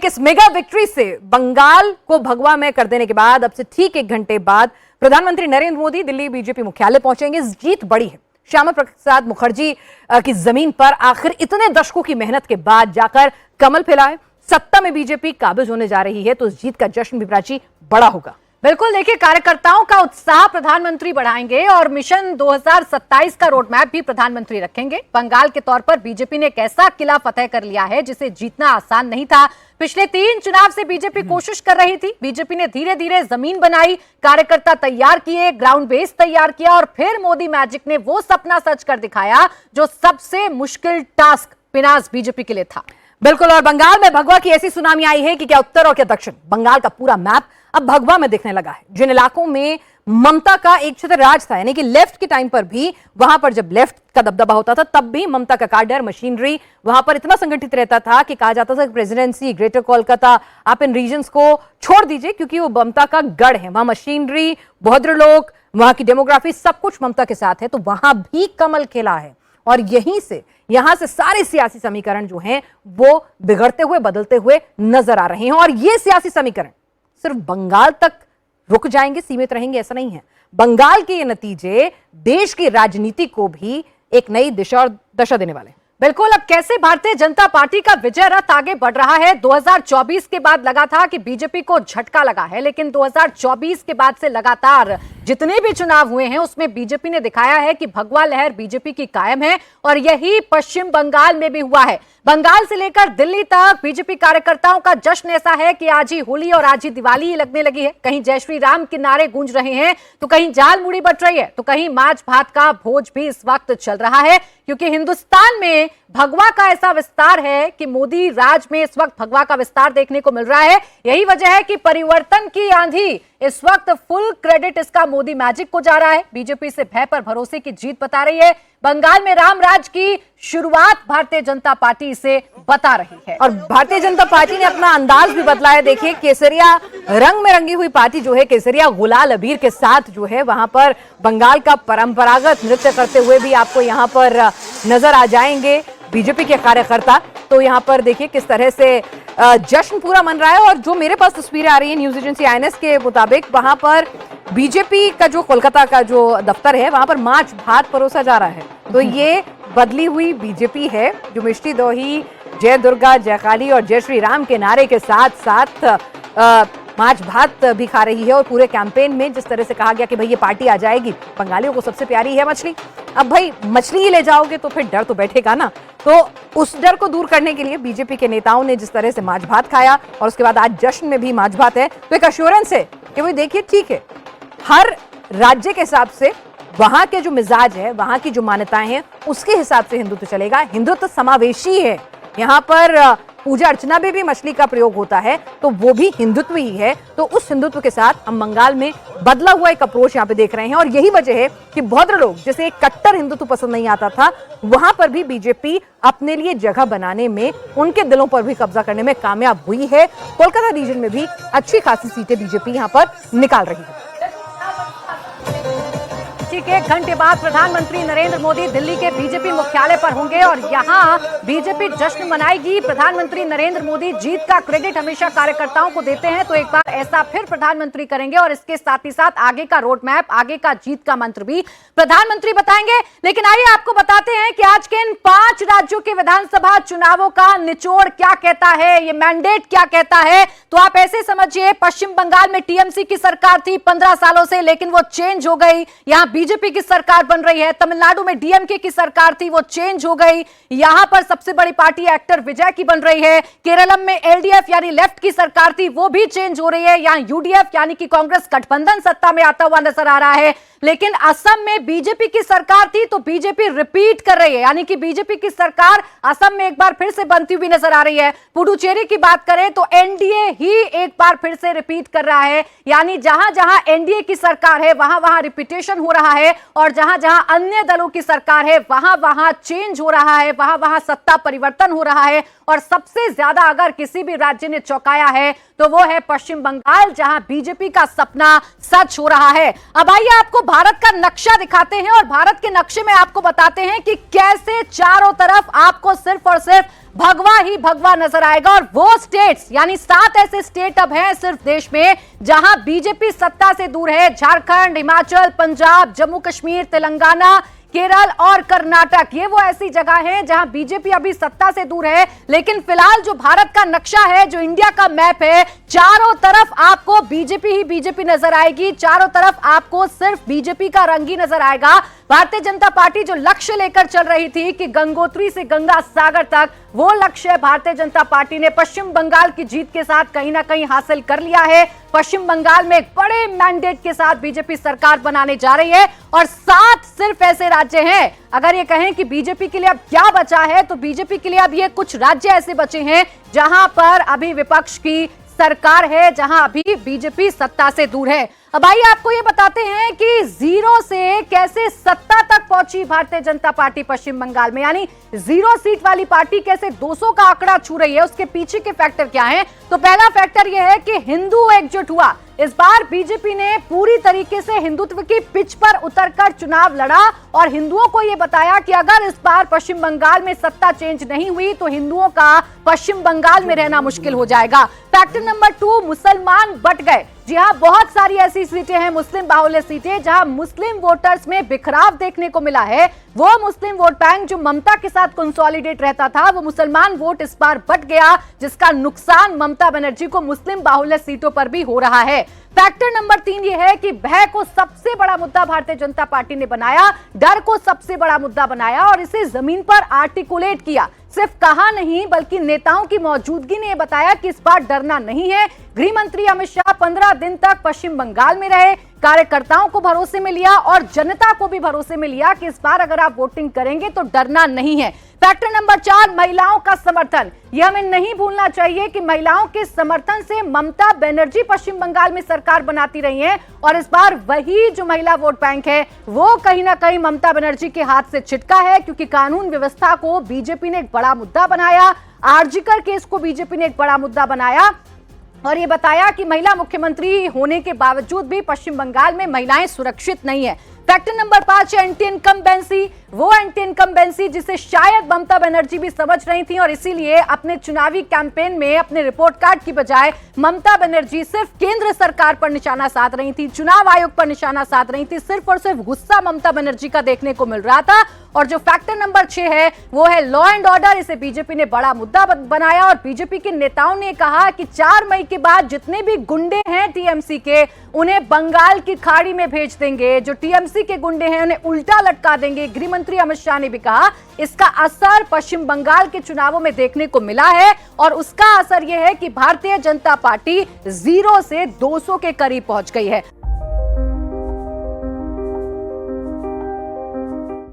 इस mega victory से बंगाल को भगवा में कर देने के बाद अब से ठीक 1 घंटे बाद प्रधानमंत्री नरेंद्र मोदी दिल्ली बीजेपी मुख्यालय पहुंचेंगे। इस जीत बड़ी है। श्यामा प्रसाद मुखर्जी की जमीन पर आखिर इतने दशकों की मेहनत के बाद जाकर कमल फैला है। सत्ता में बीजेपी काबिज होने जा रही है, तो इस जीत का जश्न भी प्राची बड़ा होगा। बिल्कुल, देखिए, कार्यकर्ताओं का उत्साह प्रधानमंत्री बढ़ाएंगे और मिशन 2027 का रोड मैप भी प्रधानमंत्री रखेंगे। बंगाल के तौर पर बीजेपी ने एक ऐसा किला फतेह कर लिया है जिसे जीतना आसान नहीं था। पिछले 3 चुनाव से बीजेपी कोशिश कर रही थी। बीजेपी ने धीरे धीरे जमीन बनाई, कार्यकर्ता तैयार किए, ग्राउंड बेस तैयार किया और फिर मोदी मैजिक ने वो सपना सच कर दिखाया जो सबसे मुश्किल टास्क पिनाज बीजेपी के लिए था। बिल्कुल, और बंगाल में भगवा की ऐसी सुनामी आई है कि क्या उत्तर और क्या दक्षिण, बंगाल का पूरा मैप अब भगवा में दिखने लगा है। जिन इलाकों में ममता का एक छत्र राज था, यानी कि लेफ्ट के टाइम पर भी वहां पर जब लेफ्ट का दबदबा होता था तब भी ममता का काडर, मशीनरी वहां पर इतना संगठित रहता था कि कहा जाता था कि प्रेसिडेंसी, ग्रेटर कोलकाता, आप इन रीजन्स को छोड़ दीजिए क्योंकि वो ममता का गढ़ है। वहां मशीनरी, भद्रलोक, वहां की डेमोग्राफी सब कुछ ममता के साथ है, तो वहां भी कमल खिला है। और यहां से सारे सियासी समीकरण जो हैं वो बिगड़ते हुए, बदलते हुए नजर आ रहे हैं। और ये सियासी समीकरण सिर्फ बंगाल तक रुक जाएंगे, सीमित रहेंगे, ऐसा नहीं है। बंगाल के ये नतीजे देश की राजनीति को भी एक नई दिशा और दशा देने वाले हैं। बिल्कुल, अब कैसे भारतीय जनता पार्टी का विजय रथ आगे बढ़ रहा है। 2024 के बाद लगा था कि बीजेपी को झटका लगा है, लेकिन 2024 के बाद से लगातार जितने भी चुनाव हुए हैं उसमें बीजेपी ने दिखाया है कि भगवा लहर बीजेपी की कायम है और यही पश्चिम बंगाल में भी हुआ है। बंगाल से लेकर दिल्ली तक बीजेपी कार्यकर्ताओं का जश्न ऐसा है कि आज ही होली और आज ही दिवाली ही लगने लगी है। कहीं जय श्री राम के नारे गूंज रहे हैं, तो कहीं जाल मुड़ी बट रही है, तो कहीं माछ भात का भोज भी इस वक्त चल रहा है, क्योंकि हिंदुस्तान में भगवा का ऐसा विस्तार है कि मोदी राज में इस वक्त भगवा का विस्तार देखने को मिल रहा है। यही वजह है कि परिवर्तन की आंधी इस वक्त फुल क्रेडिट इसका मोदी मैजिक को जा रहा है। बीजेपी से भय पर भरोसे की जीत बता रही है। बंगाल में राम राज की शुरुआत भारतीय जनता पार्टी से बता रही है और भारतीय जनता पार्टी ने अपना अंदाज भी बदला है। देखिए, केसरिया रंग में रंगी हुई पार्टी जो है, केसरिया गुलाल अबीर के साथ जो है वहां पर बंगाल का परंपरागत नृत्य करते हुए भी आपको यहां पर नजर आ जाएंगे बीजेपी के कार्यकर्ता। तो यहां पर देखिए किस तरह से जश्न पूरा मन रहा है। और जो मेरे पास तस्वीरें आ रही है न्यूज एजेंसी INS के मुताबिक, वहां पर बीजेपी का जो कोलकाता का जो दफ्तर है वहां पर माछ भात परोसा जा रहा है। तो ये बदली हुई बीजेपी है जो मिष्टी दोही, जय दुर्गा, जय काली और जय श्री राम के नारे के साथ साथ माछ भात भी खा रही है। और पूरे कैंपेन में जिस तरह से कहा गया कि भाई ये पार्टी आ जाएगी, बंगालियों को सबसे प्यारी है मछली। अब भाई मछली ही ले जाओगे तो फिर डर तो बैठेगा ना। तो उस डर को दूर करने के लिए बीजेपी के नेताओं ने जिस तरह से माछ भात खाया और उसके बाद आज जश्न में भी माछ भात है, तो एक अश्योरेंस है कि भाई देखिए ठीक है, हर राज्य के हिसाब से वहां के जो मिजाज है, वहां की जो मान्यताएं हैं, उसके हिसाब से हिंदुत्व चलेगा। हिंदुत्व समावेशी है। यहाँ पर पूजा अर्चना में भी मछली का प्रयोग होता है, तो वो भी हिंदुत्व ही है। तो उस हिंदुत्व के साथ हम बंगाल में बदला हुआ एक अप्रोच यहाँ पे देख रहे हैं। और यही वजह है कि भद्र लोग, जैसे एक कट्टर हिंदुत्व पसंद नहीं आता था, वहां पर भी बीजेपी अपने लिए जगह बनाने में, उनके दिलों पर भी कब्जा करने में कामयाब हुई है। कोलकाता रीजन में भी अच्छी खासी सीटें बीजेपी यहाँ पर निकाल रही है। ठीक 1 घंटे बाद प्रधानमंत्री नरेंद्र मोदी दिल्ली के बीजेपी मुख्यालय पर होंगे और यहां बीजेपी जश्न मनाएगी। प्रधानमंत्री नरेंद्र मोदी जीत का क्रेडिट हमेशा कार्यकर्ताओं को देते हैं, तो एक बार ऐसा फिर प्रधानमंत्री करेंगे और इसके साथ ही साथ आगे का रोड मैप, आगे का जीत का मंत्र भी प्रधानमंत्री बताएंगे। लेकिन आइए आपको बताते हैं कि आज के इन 5 राज्यों के विधानसभा चुनावों का निचोड़ क्या कहता है, ये मैंडेट क्या कहता है। तो आप ऐसे समझिए, पश्चिम बंगाल में टीएमसी की सरकार थी 15 सालों से, लेकिन वो चेंज हो गई, यहां बीजेपी की सरकार बन रही है। तमिलनाडु में डीएमके की सरकार थी, वो चेंज हो गई, यहां पर सबसे बड़ी पार्टी एक्टर विजय की बन रही है। केरलम में एलडीएफ यानी लेफ्ट की सरकार थी, वो भी चेंज हो रही है। यहां यूडीएफ यानी कि कांग्रेस गठबंधन सत्ता में आता हुआ नजर आ रहा है। लेकिन असम में बीजेपी की सरकार थी, तो बीजेपी रिपीट कर रही है, यानी कि बीजेपी की सरकार असम में एक बार फिर से बनती हुई नजर आ रही है। पुडुचेरी की बात करें तो एनडीए ही एक बार फिर से रिपीट कर रहा है, यानी जहां जहां एनडीए की सरकार है वहां वहां रिपीटेशन हो रहा है और जहां जहां अन्य दलों की सरकार है वहां वहां चेंज हो रहा है, वहां वहां सत्ता परिवर्तन हो रहा है। और सबसे ज्यादा अगर किसी भी राज्य ने चौंकाया है तो वो है पश्चिम बंगाल, जहां बीजेपी का सपना सच हो रहा है। अब आइए आपको भारत का नक्शा दिखाते हैं और भारत के नक्शे में आपको बताते हैं कि कैसे चारों तरफ आपको सिर्फ और सिर्फ भगवा ही भगवा नजर आएगा। और वो स्टेट्स यानी 7 ऐसे स्टेट अब हैं सिर्फ देश में जहां बीजेपी सत्ता से दूर है। झारखंड, हिमाचल, पंजाब, जम्मू कश्मीर, तेलंगाना, केरल और कर्नाटक, ये वो ऐसी जगह हैं जहां बीजेपी अभी सत्ता से दूर है। लेकिन फिलहाल जो भारत का नक्शा है, जो इंडिया का मैप है, चारों तरफ आपको बीजेपी ही बीजेपी नजर आएगी। चारों तरफ आपको सिर्फ बीजेपी का रंग ही नजर आएगा। भारतीय जनता पार्टी जो लक्ष्य लेकर चल रही थी कि गंगोत्री से गंगा सागर तक, वो लक्ष्य भारतीय जनता पार्टी ने पश्चिम बंगाल की जीत के साथ कहीं ना कहीं हासिल कर लिया है। पश्चिम बंगाल में एक बड़े मैंडेट के साथ बीजेपी सरकार बनाने जा रही है। और 7 सिर्फ ऐसे राज्य हैं, अगर ये कहें कि बीजेपी के लिए अब क्या बचा है, तो बीजेपी के लिए अब ये कुछ राज्य ऐसे बचे हैं जहां पर अभी विपक्ष की सरकार है, जहां अभी बीजेपी सत्ता से दूर है। अब आइए आपको ये बताते हैं कि 0 से कैसे सत्ता तक पहुंची भारतीय जनता पार्टी पश्चिम बंगाल में, यानी 0 सीट वाली पार्टी कैसे 200 का आंकड़ा छू रही है, उसके पीछे के फैक्टर क्या हैं। तो पहला फैक्टर यह है कि हिंदू एकजुट हुआ। इस बार बीजेपी ने पूरी तरीके से हिंदुत्व की पिच पर उतरकर चुनाव लड़ा और हिंदुओं को यह बताया कि अगर इस बार पश्चिम बंगाल में सत्ता चेंज नहीं हुई तो हिंदुओं का पश्चिम बंगाल में रहना मुश्किल हो जाएगा। फैक्टर नंबर 2, मुसलमान बट गए। जी हां, बहुत सारी ऐसी सीटें हैं, मुस्लिम बाहुल्य सीटें, जहां मुस्लिम वोटर्स में बिखराव देखने को मिला है। वो मुस्लिम वोट बैंक जो ममता के साथ कंसोलिडेट रहता था, वो मुसलमान वोट इस बार बट गया, जिसका नुकसान ममता बनर्जी को मुस्लिम बाहुल्य सीटों पर भी हो रहा है। फैक्टर नंबर 3 ये है कि भय को सबसे बड़ा मुद्दा भारतीय जनता पार्टी ने बनाया, डर को सबसे बड़ा मुद्दा बनाया और इसे जमीन पर आर्टिकुलेट किया। सिर्फ कहा नहीं बल्कि नेताओं की मौजूदगी ने बताया कि इस बार डरना नहीं है। गृह मंत्री अमित शाह 15 दिन तक पश्चिम बंगाल में रहे, कार्यकर्ताओं को भरोसे में लिया और जनता को भी भरोसे में लिया कि इस बार अगर आप वोटिंग करेंगे तो डरना नहीं है। फैक्टर नंबर 4, महिलाओं का समर्थन। यह हमें नहीं भूलना चाहिए कि महिलाओं के समर्थन से ममता बनर्जी पश्चिम बंगाल में सरकार बनाती रही हैं और इस बार वही जो महिला वोट बैंक है वो कहीं ना कहीं ममता बनर्जी के हाथ से छिटका है, क्योंकि कानून व्यवस्था को बीजेपी ने एक बड़ा मुद्दा बनाया, आरजीकर केस को बीजेपी ने एक बड़ा मुद्दा बनाया और ये बताया कि महिला मुख्यमंत्री होने के बावजूद भी पश्चिम बंगाल में महिलाएं सुरक्षित नहीं है। फैक्टर नंबर 5 है एंटी इनकम्बेंसी। वो एंटी इनकम्बेंसी जिसे शायद ममता बनर्जी भी समझ रही थी और इसीलिए अपने चुनावी कैंपेन में अपने रिपोर्ट कार्ड की बजाय ममता बनर्जी सिर्फ केंद्र सरकार पर निशाना साध रही थी, चुनाव आयोग पर निशाना साध रही थी। सिर्फ और सिर्फ गुस्सा ममता बनर्जी का देखने को मिल रहा था। और जो फैक्टर नंबर 6 है वो है लॉ एंड ऑर्डर। इसे बीजेपी ने बड़ा मुद्दा बनाया और बीजेपी के नेताओं ने कहा कि 4 मई के बाद जितने भी गुंडे हैं टीएमसी के, उन्हें बंगाल की खाड़ी में भेज देंगे। जो टीएमसी के गुंडे हैं उन्हें उल्टा लटका देंगे। गृह मंत्री अमित शाह ने भी कहा इसका असर पश्चिम बंगाल के चुनावों में देखने को मिला है और उसका असर यह है कि भारतीय जनता पार्टी 0 से 200 के करीब पहुंच गई है।